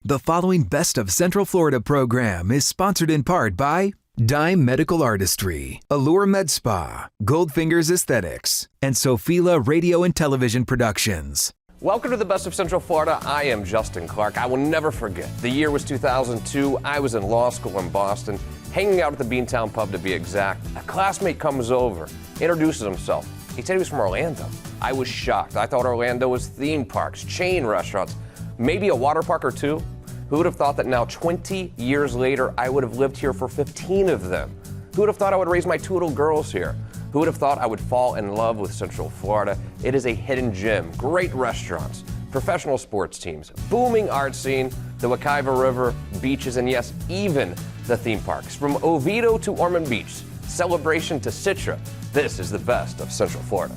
The following Best of Central Florida program is sponsored in part by Dime Medical Artistry, Allure Med Spa, Goldfingers Aesthetics, and Sophila Radio and Television Productions. Welcome to the Best of Central Florida. I am Justin Clark. I will never forget. The year was 2002. I was in law school in Boston, hanging out at the Beantown Pub to be exact. A classmate comes over, introduces himself. He said he was from Orlando. I was shocked. I thought Orlando was theme parks, chain restaurants, maybe a water park or two. Who would have thought that now, 20 years later, I would have lived here for 15 of them? Who would have thought I would raise my two little girls here? Who would have thought I would fall in love with Central Florida? It is a hidden gem, great restaurants, professional sports teams, booming art scene, the Makaila River, beaches, and yes, even the theme parks. From Oviedo to Ormond Beach, Celebration to Citra, this is the best of Central Florida.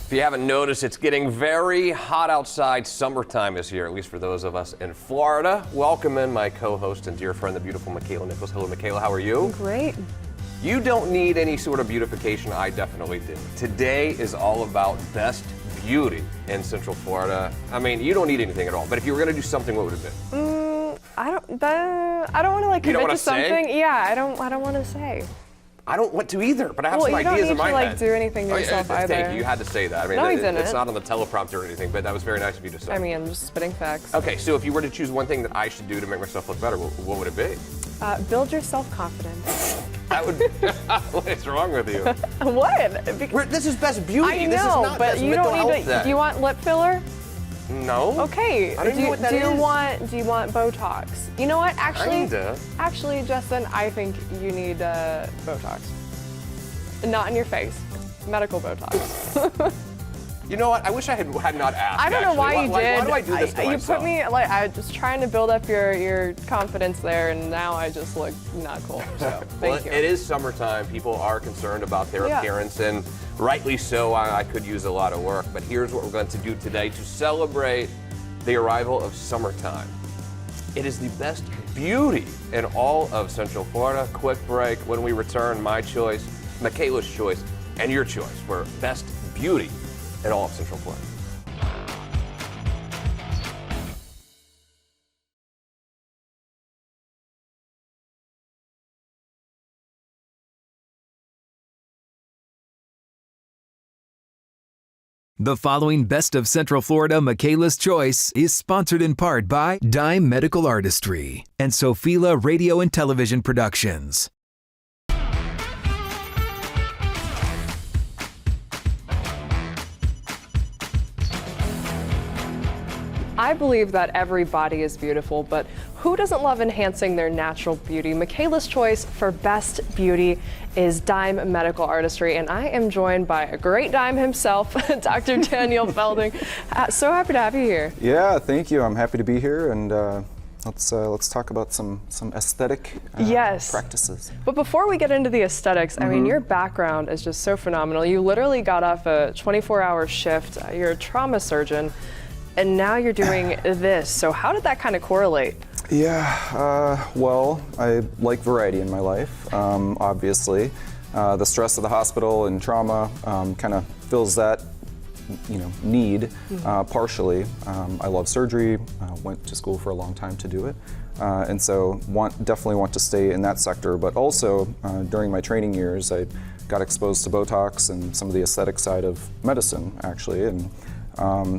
If you haven't noticed, it's getting very hot outside. Summertime is here, at least for those of us in Florida. Welcome in my co-host and dear friend, the beautiful Makaila Nichols. Hello, Makaila. How are you? Great. You don't need any sort of beautification. I definitely do. Today is all about best beauty in Central Florida. I mean, you don't need anything at all. But if you were going to do something, what would it be? I don't want to like commit to something. Say? Yeah, I don't want to say. I don't want to either, but I have well, some ideas in my head. you don't need to do anything to yourself either. Thank you. You had to say that. I mean, no, I didn't. It's not on the teleprompter or anything, but that was very nice of you to say. I mean, I'm just spitting facts. Okay, so if you were to choose one thing that I should do to make myself look better, what would it be? Build your self-confidence. That would. What is wrong with you? What? This is best beauty. I know, this is not but best you mental don't need health to. then. Do you want lip filler? No. Okay. I don't know what that do is. you want Botox? You know what? Kinda. Actually, Justin, I think you need Botox. Not in your face. Medical Botox. You know what? I wish I had not asked. I don't know why you did. Why do I do this to you myself? put me like I was just trying to build up your confidence there, and now I just look not cool. So thank you. It is summertime. People are concerned about their appearance, and rightly so. I could use a lot of work, but here's what we're going to do today to celebrate the arrival of summertime. It is the best beauty in all of Central Florida. Quick break. When we return, my choice, Makaila's choice, and your choice for best beauty in all of Central Florida. The following Best of Central Florida Makaila's Choice is sponsored in part by Dime Medical Artistry and Sophila Radio and Television Productions. I believe that every body is beautiful, but who doesn't love enhancing their natural beauty? Makaila's choice for best beauty is Dime Medical Artistry, and I am joined by a great dime himself, Dr. Daniel Felding. So happy to have you here. Yeah, thank you. I'm happy to be here, and let's talk about some aesthetic practices. But before we get into the aesthetics, I mean, your background is just so phenomenal. You literally got off a 24-hour shift. You're a trauma surgeon. And now you're doing this. So how did that kind of correlate? Yeah, well, I like variety in my life, obviously. The stress of the hospital and trauma kind of fills that, need partially. I love surgery, went to school for a long time to do it. And so definitely want to stay in that sector, but also during my training years, I got exposed to Botox and some of the aesthetic side of medicine, actually. And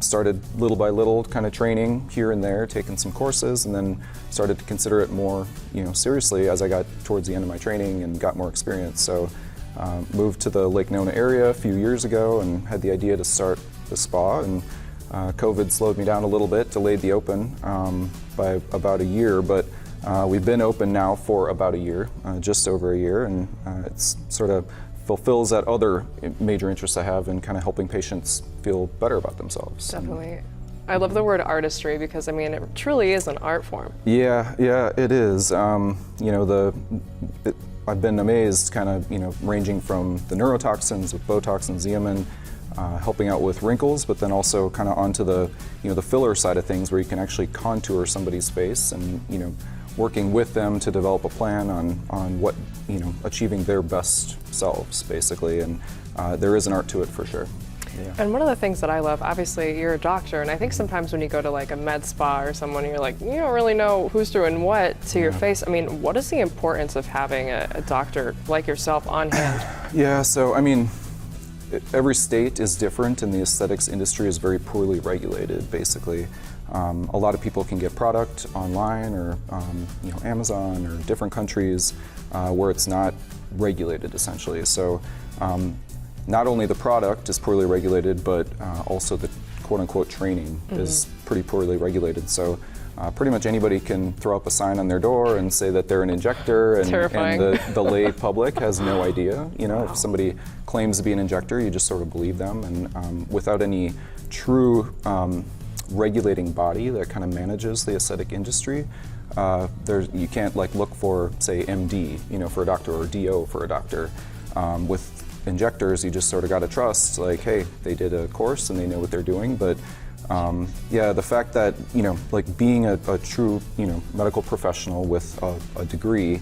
started little by little kind of training here and there, taking some courses, and then started to consider it more seriously as I got towards the end of my training and got more experience. So moved to the Lake Nona area a few years ago and had the idea to start the spa, and COVID slowed me down a little bit, delayed the open by about a year, but we've been open now for about a year, just over a year, and it's sort of fulfills that other major interest I have in kind of helping patients feel better about themselves. Definitely. I love the word artistry because, I mean, it truly is an art form. Yeah, it is. I've been amazed kind of, ranging from the neurotoxins with Botox and Xeomin helping out with wrinkles, but then also kind of onto the, the filler side of things where you can actually contour somebody's face and, working with them to develop a plan on what, achieving their best selves, basically. And there is an art to it for sure. Yeah. And one of the things that I love, obviously you're a doctor, and I think sometimes when you go to like a med spa or someone, you're like, you don't really know who's doing what to your face. I mean, what is the importance of having a doctor like yourself on hand? Yeah, so I mean, every state is different, and the aesthetics industry is very poorly regulated, basically. A lot of people can get product online or Amazon or different countries where it's not regulated, essentially. So not only the product is poorly regulated, but also the quote-unquote training is pretty poorly regulated. So pretty much anybody can throw up a sign on their door and say that they're an injector, and the lay public has no idea. If somebody claims to be an injector, you just sort of believe them, and without any true regulating body that kind of manages the aesthetic industry, you can't like look for, say, MD, for a doctor, or DO for a doctor. With injectors, you just sort of got to trust, like, hey, they did a course and they know what they're doing. But yeah, the fact that, like being a true, medical professional with a degree,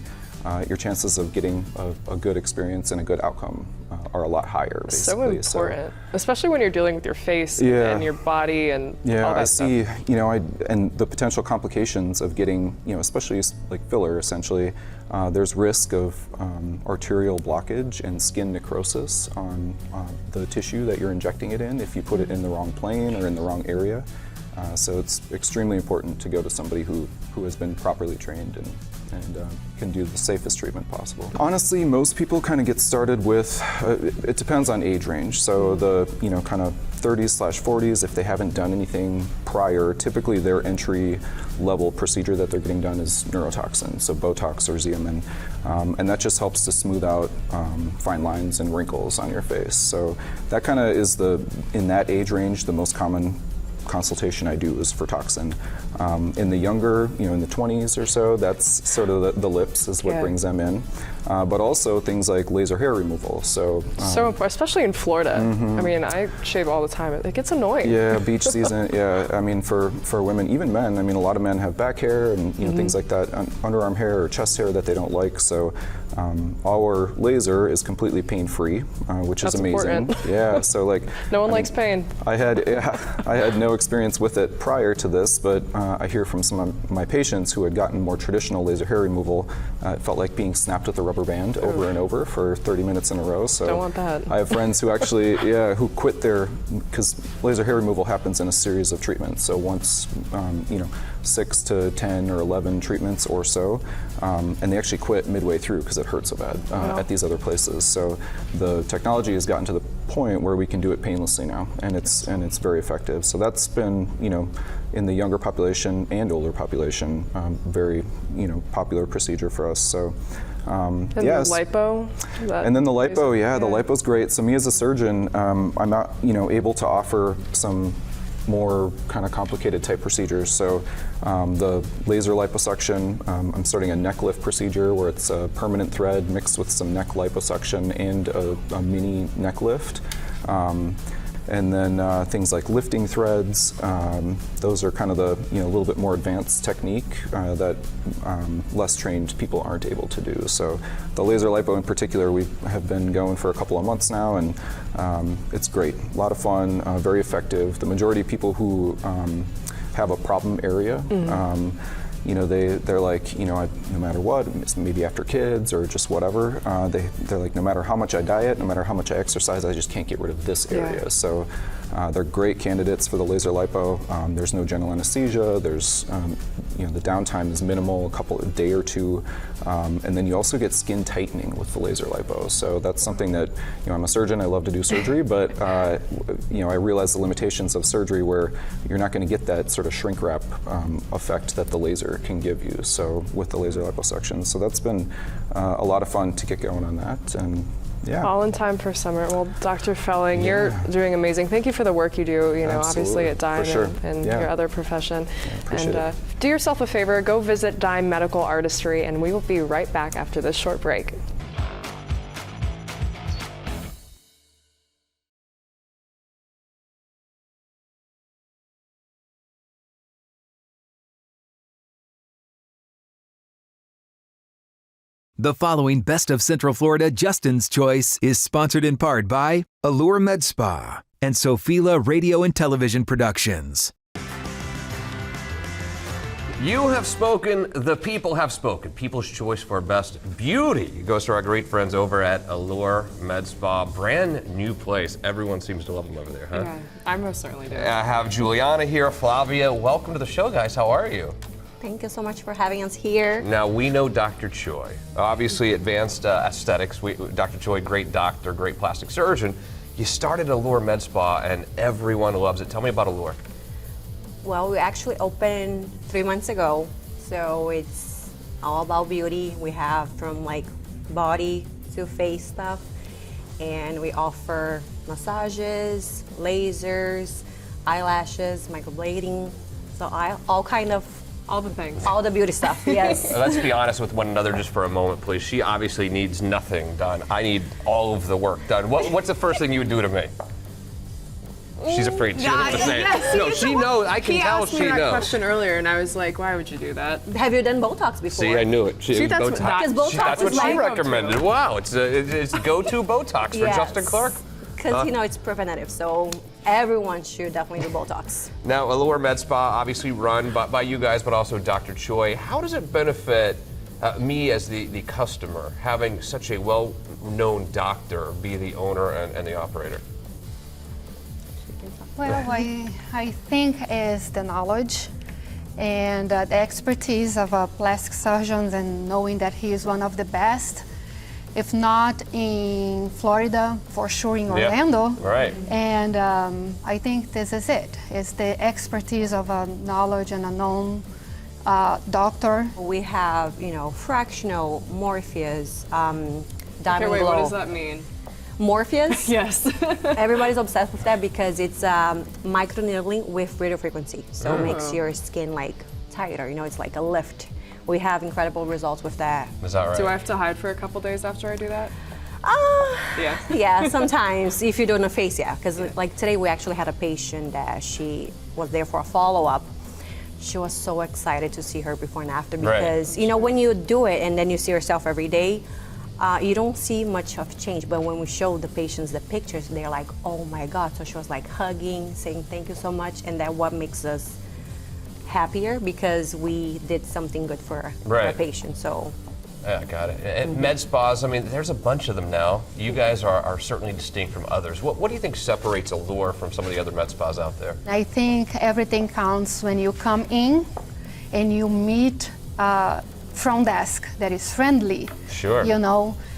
your chances of getting a good experience and a good outcome are a lot higher, basically. So important, especially when you're dealing with your face and your body and all that stuff. I see, and the potential complications of getting, especially like filler, essentially, there's risk of arterial blockage and skin necrosis on the tissue that you're injecting it in if you put it in the wrong plane or in the wrong area. So it's extremely important to go to somebody who has been properly trained and can do the safest treatment possible. Honestly, most people kind of get started with, it depends on age range. So the, kind of 30s/40s, if they haven't done anything prior, typically their entry level procedure that they're getting done is neurotoxin, so Botox or Xeomin. And that just helps to smooth out fine lines and wrinkles on your face. So that kind of is in that age range, the most common consultation I do is for toxin. In the younger, in the 20s or so, that's sort of the lips is what brings them in. But also things like laser hair removal. So important, especially in Florida. I mean, I shave all the time. It gets annoying. Yeah, beach season. Yeah, I mean, for women, even men. I mean, a lot of men have back hair and things like that, underarm hair or chest hair that they don't like. So our laser is completely pain-free, which is amazing. Important. Yeah. So like, no one likes pain. I had no experience with it prior to this, but I hear from some of my patients who had gotten more traditional laser hair removal. It felt like being snapped with a rubber band over and over for 30 minutes in a row. So don't want that. I have friends who actually, who quit because laser hair removal happens in a series of treatments. So once, 6 to 10 or 11 treatments or so, and they actually quit midway through because it hurt so bad at these other places. So the technology has gotten to the point where we can do it painlessly now, and it's very effective. So that's been, in the younger population and older population, very, popular procedure for us. So. And yes. The lipo? And then the lipo, the lipo's great. So me as a surgeon, I'm not, able to offer some more kind of complicated type procedures. So the laser liposuction, I'm starting a neck lift procedure where it's a permanent thread mixed with some neck liposuction and a mini neck lift. And then things like lifting threads, those are kind of the a little bit more advanced technique that less trained people aren't able to do. So the laser lipo in particular, we have been going for a couple of months now, and it's great. A lot of fun, very effective. The majority of people who have a problem area, they're like, no matter what, maybe after kids or just whatever, they're like, no matter how much I diet, no matter how much I exercise, I just can't get rid of this area. So they're great candidates for the laser lipo. There's no general anesthesia. There's, the downtime is minimal, a day or two. And then you also get skin tightening with the laser lipo. So that's something that, I'm a surgeon, I love to do surgery, but, I realize the limitations of surgery where you're not going to get that sort of shrink wrap effect that the laser can give you. So with the laser liposuction. So that's been a lot of fun to get going on that. And yeah. All in time for summer. Well, Dr. Felling, you're doing amazing. Thank you for the work you do, obviously at Dime and your other profession. And do yourself a favor, go visit Dime Medical Artistry, and we will be right back after this short break. The following Best of Central Florida Justin's Choice is sponsored in part by Allure Med Spa and Sophila Radio and Television Productions. You have spoken, the people have spoken. People's choice for best beauty goes to our great friends over at Allure Med Spa. Brand new place. Everyone seems to love them over there, huh? Yeah, I most certainly do. I have Juliana here, Flavia. Welcome to the show, guys. How are you? Thank you so much for having us here. Now, we know Dr. Choi. Obviously, advanced aesthetics. Dr. Choi, great doctor, great plastic surgeon. You started Allure Med Spa, and everyone loves it. Tell me about Allure. Well, we actually opened 3 months ago, so it's all about beauty. We have from like body to face stuff, and we offer massages, lasers, eyelashes, microblading, so All the things. all the beauty stuff. Yes. Let's be honest with one another just for a moment, please. She obviously needs nothing done. I need all of the work done. What's the first thing you would do to me? She's afraid. She doesn't have to say it. Yes, No, she knows. I can He tell asked me she that knows. question earlier, and I was like, why would you do that? Have you done Botox before? See, I knew it. See, that's what- Because Botox That's what is she like- recommended. Wow, it's go-to Botox for Yes. Justin Clark. Because it's preventative, so everyone should definitely do Botox. Now, Allure Med Spa, obviously run by you guys, but also Dr. Choi. How does it benefit me as the customer, having such a well-known doctor be the owner and the operator? Well, I think is the knowledge and the expertise of a plastic surgeon, and knowing that he is one of the best, if not in Florida, for sure in Orlando. Right. And I think this is it. It's the expertise of a knowledge and a known doctor. We have, fractional, Morpheus, Diamond Okay, wait, Glow. what does that mean? Morpheus? Yes. Everybody's obsessed with that because it's micro needling with radio frequency, so it makes your skin like tighter. It's like a lift. We have incredible results with that. Is that right? Do I have to hide for a couple days after I do that? Yeah. Yeah, sometimes if you're doing a face, yeah. Because like today we actually had a patient that she was there for a follow-up. She was so excited to see her before and after because when you do it and then you see yourself every day, you don't see much of change, but when we show the patients the pictures, they're like, oh my God. So she was like hugging, saying thank you so much, and that what makes us happier because we did something good for our patients. So. Yeah, I got it. And med spas, I mean, there's a bunch of them now. You guys are certainly distinct from others. What do you think separates Allure from some of the other med spas out there? I think everything counts when you come in and you meet front desk that is friendly. Sure.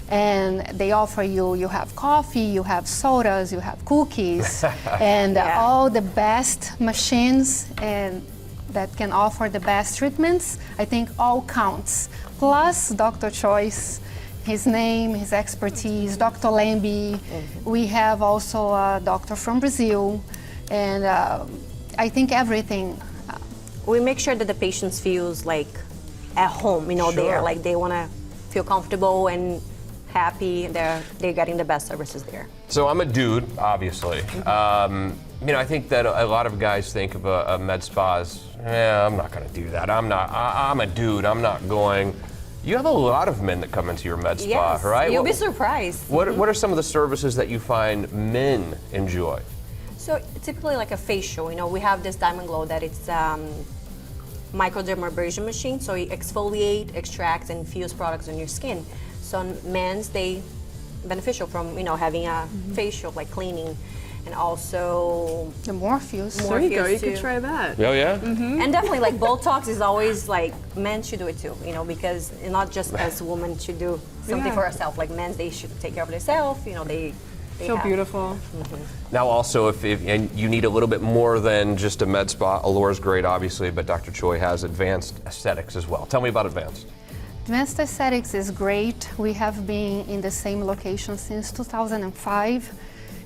And they offer you have coffee, you have sodas, you have cookies, and all the best machines and that can offer the best treatments. I think all counts. Plus Dr. Choi's, his name, his expertise, Dr. Lamby. We have also a doctor from Brazil, and I think everything. We make sure that the patients feels like at home, they're like they want to feel comfortable and happy. They're getting the best services there. So I'm a dude, obviously. I think that a lot of guys think of a med spa as, I'm not going to do that. I'm a dude. I'm not going. You have a lot of men that come into your med spa, Yes, right? you'll be surprised. What are some of the services that you find men enjoy? So typically like a facial, we have this Diamond Glow that it's microdermabrasion machine, so it exfoliate, extracts, and infuse products on your skin. So men's, they beneficial from having a facial, like cleaning, and also The Morpheus. There you go. You too. could try that. Oh yeah. And definitely like Botox is always like men should do it too, because not just as women should do something for ourselves. Like men, they should take care of themselves. They Feel have- beautiful. Now also, if and you need a little bit more than just a med spa, Allure's great, obviously, but Dr. Choi has advanced aesthetics as well. Tell me about advanced. Advanced Aesthetics is great. We have been in the same location since 2005.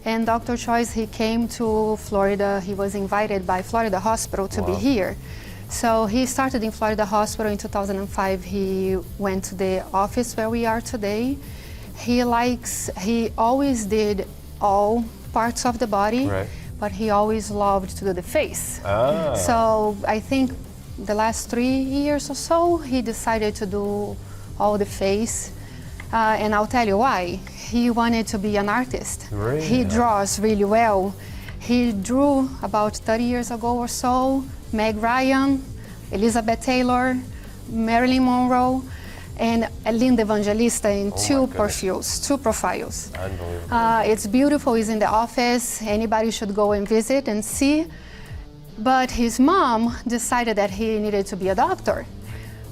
And Dr. Choi, he came to Florida. He was invited by Florida Hospital to be here. So he started in Florida Hospital in 2005. He went to the office where we are today. He always did all parts of the body, but he always loved to do the face. So I think the last 3 years or so, he decided to do all the face. and I'll tell you why. He wanted to be an artist. Really? He draws really well. He drew about 30 years ago or so, Meg Ryan, Elizabeth Taylor, Marilyn Monroe, and Linda Evangelista in two profiles. Unbelievable. It's beautiful. He's in the office. Anybody should go and visit and see. But his mom decided that he needed to be a doctor.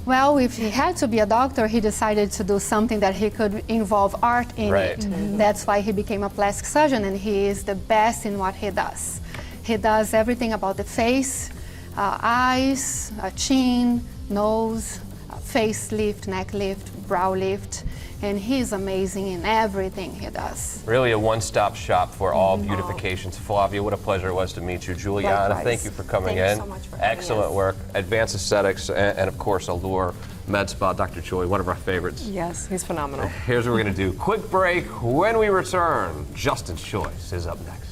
Well, if he had to be a doctor, he decided to do something that he could involve art in it. That's why he became a plastic surgeon, and he is the best in what he does. He does everything about the face, eyes, chin, nose, face lift, neck lift, brow lift, and he's amazing in everything he does. Really a one-stop shop for all beautifications. Flavia, what a pleasure it was to meet you. Juliana, Likewise. thank you for coming Thank in. you so much for having Excellent us. work. Advanced Aesthetics, and of course, Allure Med Spa. Dr. Choi, one of our favorites. Yes, he's phenomenal. Here's what we're going to do. Quick break. When we return, Justin's Choice is up next.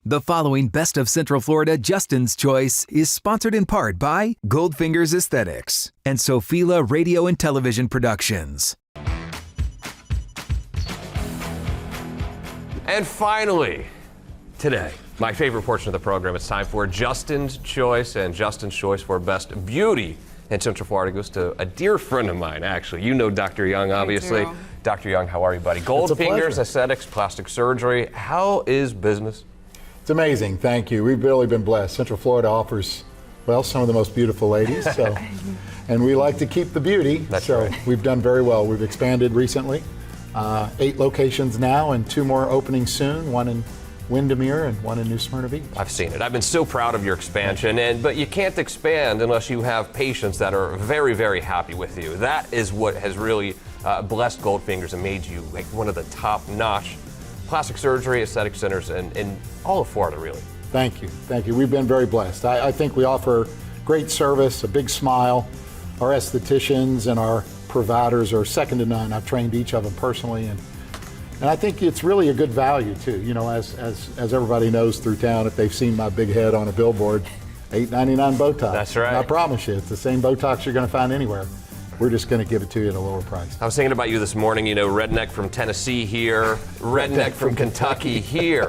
The following Best of Central Florida Justin's Choice is sponsored in part by Goldfingers Aesthetics and Sophila Radio and Television Productions. And finally, today, my favorite portion of the program, it's time for Justin's Choice, and Justin's Choice for Best Beauty in Central Florida goes to a dear friend of mine, actually. You know Dr. Young, obviously. Dr. Young, how are you, buddy? Goldfingers, Aesthetics, Plastic Surgery. How is business? It's amazing, thank you. We've really been blessed. Central Florida offers, well, some of the most beautiful ladies, so, and we like to keep the beauty, That's so right. we've done very well. We've expanded recently, 8 locations now and 2 more opening soon, one in Windermere and one in New Smyrna Beach. I've seen it. I've been so proud of your expansion, but you can't expand unless you have patients that are very, very happy with you. That is what has really blessed Goldfingers and made you like one of the top-notch plastic surgery, aesthetic centers in all of Florida, really. Thank you, thank you. We've been very blessed. I think we offer great service, a big smile. Our estheticians and our providers are second to none. I've trained each of them personally, and I think it's really a good value too. You know, as everybody knows through town, if they've seen my big head on a billboard, $8.99 Botox. That's right. And I promise you, it's the same Botox you're going to find anywhere. We're just going to give it to you at a lower price. I was thinking about you this morning, you know, redneck from Tennessee here, redneck from Kentucky here.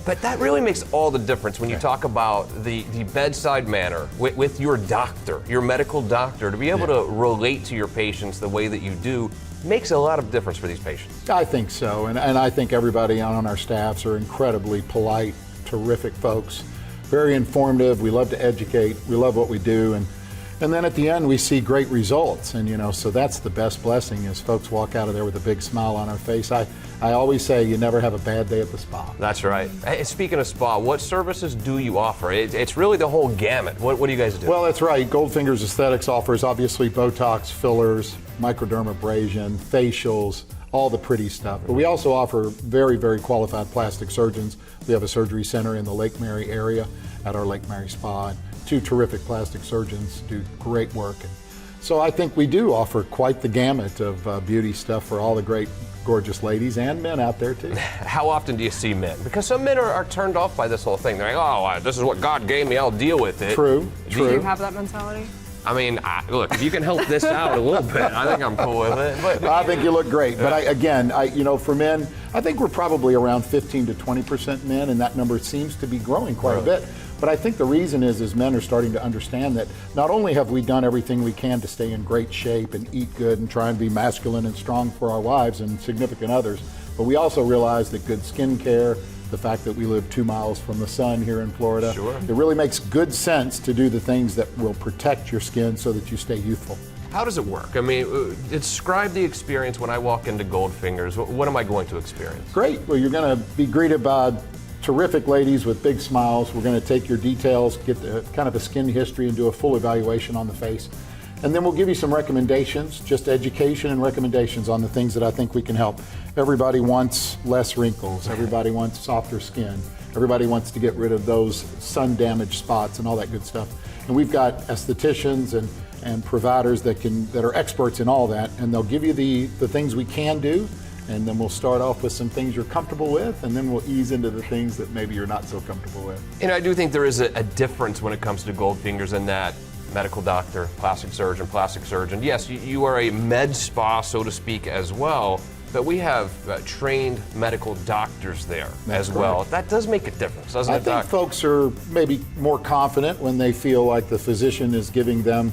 But that really makes all the difference when you talk about the bedside manner with your doctor, your medical doctor, to be able to relate to your patients the way that you do makes a lot of difference for these patients. I think so, and I think everybody on our staffs are incredibly polite, terrific folks, very informative. We love to educate. We love what we do, and then at the end we see great results, and you know, so that's the best blessing is folks walk out of there with a big smile on our face. I always say you never have a bad day at the spa. That's right. Hey, speaking of spa, what services do you offer? It's really the whole gamut. What do you guys do? Well, that's right. Goldfingers Aesthetics offers obviously Botox, fillers, microdermabrasion, facials, all the pretty stuff. But we also offer very, very qualified plastic surgeons. We have a surgery center in the Lake Mary area at our Lake Mary Spa. And 2 terrific plastic surgeons do great work. And so I think we do offer quite the gamut of beauty stuff for all the great, gorgeous ladies and men out there too. How often do you see men? Because some men are turned off by this whole thing. They're like, oh, this is what God gave me, I'll deal with it. True. Do you have that mentality? I mean, look, if you can help this out a little bit, I think I'm cool with it. But I think you look great, but you know, for men, I think we're probably around 15 to 20% men, and that number seems to be growing quite a bit. But I think the reason is men are starting to understand that not only have we done everything we can to stay in great shape and eat good and try and be masculine and strong for our wives and significant others, but we also realize that good skin care, the fact that we live 2 miles from the sun here in Florida, it really makes good sense to do the things that will protect your skin so that you stay youthful. how does it work? I mean, describe the experience when I walk into Goldfingers. What am I going to experience? Great. Well, you're going to be greeted by terrific ladies with big smiles. We're going to take your details, get kind of a skin history, and do a full evaluation on the face. And then we'll give you some recommendations, just education and recommendations on the things that I think we can help. Everybody wants less wrinkles. Everybody wants softer skin. Everybody wants to get rid of those sun-damaged spots and all that good stuff. And we've got estheticians and providers that are experts in all that, and they'll give you the things we can do, and then we'll start off with some things you're comfortable with, and then we'll ease into the things that maybe you're not so comfortable with. And I do think there is a difference when it comes to Goldfingers in that medical doctor, plastic surgeon. Yes, you are a med spa, so to speak, as well, but we have trained medical doctors there as well. That does make a difference, doesn't it, I think Doc? folks are maybe more confident when they feel like the physician is giving them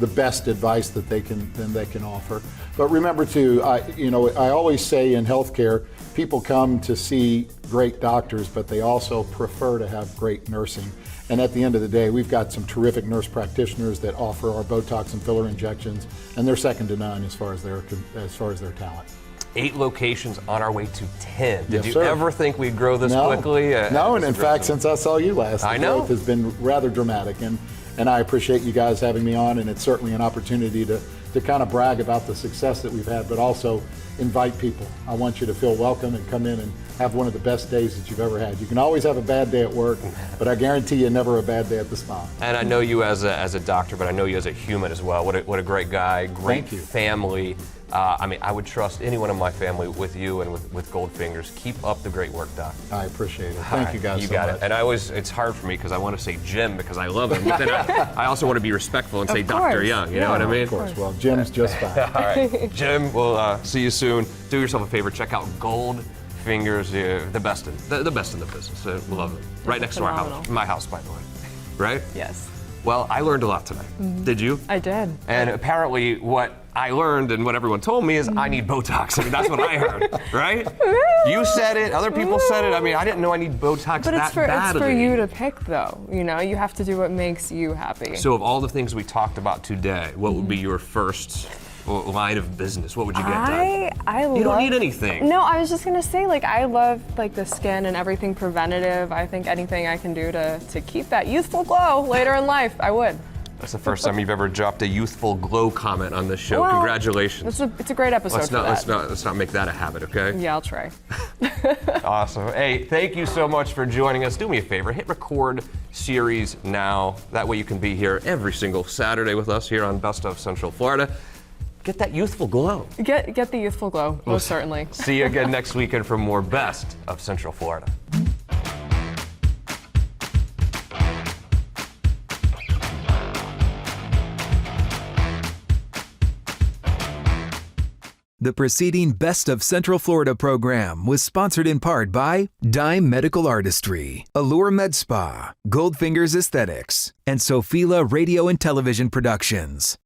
the best advice that they can offer. But remember too, I always say in healthcare, people come to see great doctors, but they also prefer to have great nursing. And at the end of the day, we've got some terrific nurse practitioners that offer our Botox and filler injections, and they're second to none as far as their talent. 8 locations on our way to 10. Did Yes, you sir. ever think we'd grow this quickly? No, and in fact, since I saw you last, the growth has been rather dramatic, and I appreciate you guys having me on, and it's certainly an opportunity to kind of brag about the success that we've had, but also invite people. I want you to feel welcome and come in and have one of the best days that you've ever had. You can always have a bad day at work, but I guarantee you never a bad day at the spa. And I know you as a doctor, but I know you as a human as well. What a great guy, great family. I would trust anyone in my family with you and with Goldfingers. Keep up the great work, Doc. I appreciate it. Thank you guys You so got much. it. And it's hard for me because I want to say Jim because I love him, but then I also want to be respectful and say Dr. Young. You know what I mean? Of course. Well, Jim's just fine. All right, Jim. We'll see you soon. Do yourself a favor. Check out Goldfingers, the best in the business. We love it. Right next to our house. My house, by the way. Right? Yes. Well, I learned a lot tonight. Did you? I did. And apparently what I learned and what everyone told me is I need Botox. I mean, that's what I heard, right? You said it, other people said it. I mean, I didn't know I need Botox But that badly. it's for you to pick, though. You know, you have to do what makes you happy. So of all the things we talked about today, what would be your first line of business? What would you get done? You don't need anything. No, I was just gonna say, I love the skin and everything preventative. I think anything I can do to keep that youthful glow later in life, I would. That's the first time you've ever dropped a youthful glow comment on this show. Well, Congratulations. It's a great episode Let's not make that a habit, okay? Yeah, I'll try. Awesome. Hey, thank you so much for joining us. Do me a favor, hit record series now. That way you can be here every single Saturday with us here on Best of Central Florida. Get that youthful glow. Get the youthful glow, most certainly. See you again next weekend for more Best of Central Florida. The preceding Best of Central Florida program was sponsored in part by Dime Medical Artistry, Allure Med Spa, Goldfingers Aesthetics, and Sophila Radio and Television Productions.